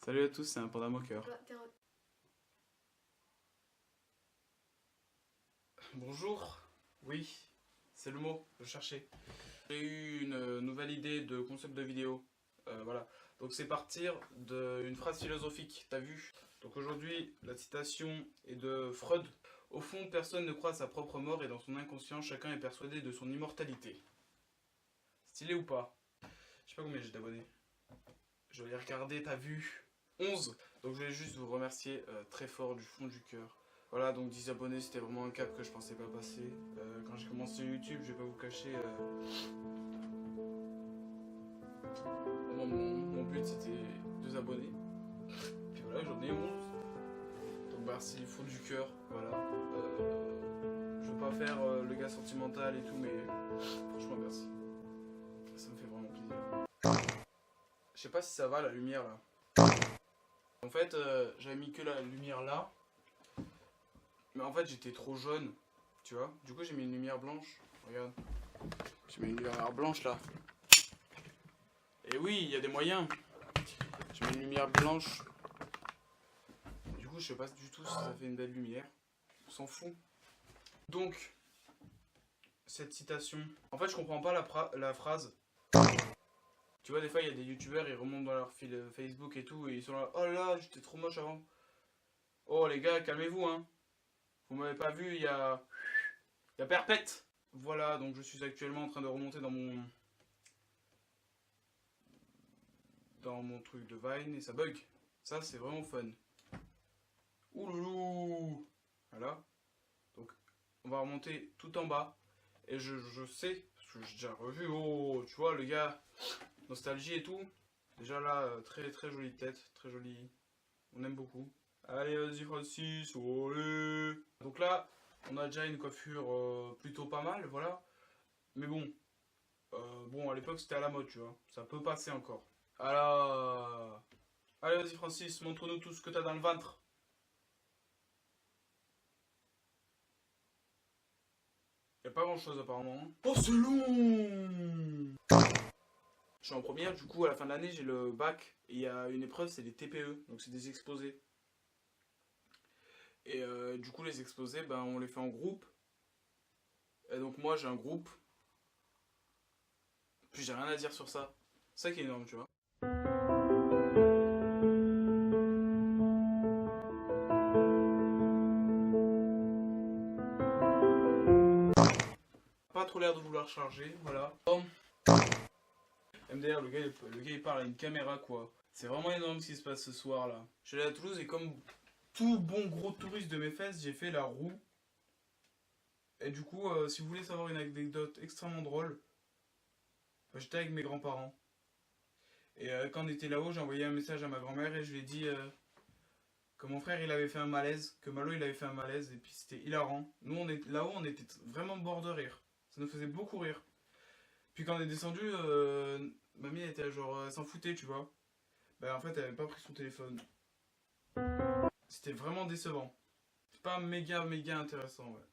Salut à tous, c'est un panda moqueur. Bonjour, oui, c'est le mot, je cherchais. J'ai eu une nouvelle idée de concept de vidéo, voilà. Donc c'est partir d'une phrase philosophique, t'as vu? Donc aujourd'hui, la citation est de Freud. Au fond, personne ne croit à sa propre mort et dans son inconscient, chacun est persuadé de son immortalité. Stylé ou pas? Je sais pas combien j'ai d'abonnés. Je vais les regarder, t'as vu? 11. Donc je voulais juste vous remercier très fort du fond du cœur. Voilà, donc 10 abonnés, c'était vraiment un cap que je pensais pas passer. Quand j'ai commencé YouTube, je vais pas vous cacher, mon but c'était 2 abonnés. Puis voilà, j'en ai 11. Donc merci du fond du cœur, voilà. Je veux pas faire le gars sentimental et tout, mais franchement merci. Ça me fait vraiment plaisir. Je sais pas si ça va la lumière là. En fait, j'avais mis que la lumière là. Mais en fait, j'étais trop jaune, tu vois. Du coup, j'ai mis une lumière blanche. Regarde. J'ai mis une lumière blanche là. Et oui, il y a des moyens. J'ai mis une lumière blanche. Du coup, je sais pas du tout si ça fait une belle lumière. On s'en fout. Donc, cette citation. En fait, je comprends pas la phrase. Tu vois, des fois, il y a des youtubeurs, ils remontent dans leur fil Facebook et tout, et ils sont là. Oh là, j'étais trop moche avant. Oh les gars, calmez-vous, hein. Vous m'avez pas vu, il y a perpète. Voilà, donc je suis actuellement en train de remonter dans mon truc de Vine et ça bug. Ça, c'est vraiment fun. Ouloulou. Voilà. Donc, on va remonter tout en bas. Et je sais, parce que j'ai déjà revu, oh, tu vois, le gars, nostalgie et tout. Déjà là, très très jolie tête, très jolie. On aime beaucoup. Allez, vas-y Francis, allez. Donc là, on a déjà une coiffure plutôt pas mal, voilà. Mais bon, bon, à l'époque c'était à la mode, tu vois. Ça peut passer encore. Alors, allez, vas-y Francis, montre-nous tout ce que t'as dans le ventre. Y'a pas grand chose apparemment. Oh, c'est long. Je suis en première, du coup à la fin de l'année j'ai le bac. Et il y a une épreuve, c'est les TPE, donc c'est des exposés. Et du coup les exposés, ben, on les fait en groupe. Et donc moi j'ai un groupe. Puis j'ai rien à dire sur ça. C'est ça qui est énorme, tu vois. Pas trop l'air de vouloir charger, voilà. MDR, le gars il parle à une caméra quoi. C'est vraiment énorme ce qui se passe ce soir là. Je suis allé à Toulouse et comme tout bon gros touriste de mes fesses, j'ai fait la roue. Et du coup, si vous voulez savoir une anecdote extrêmement drôle, j'étais avec mes grands-parents. Et quand on était là-haut, j'ai envoyé un message à ma grand-mère et je lui ai dit que mon frère il avait fait un malaise, que Malo il avait fait un malaise et puis c'était hilarant. Nous on est là-haut, on était vraiment bord de rire. Ça nous faisait beaucoup rire. Puis quand on est descendu, mamie elle était genre, elle s'en foutait, tu vois. Bah en fait, elle avait pas pris son téléphone. C'était vraiment décevant. C'est pas méga intéressant, ouais.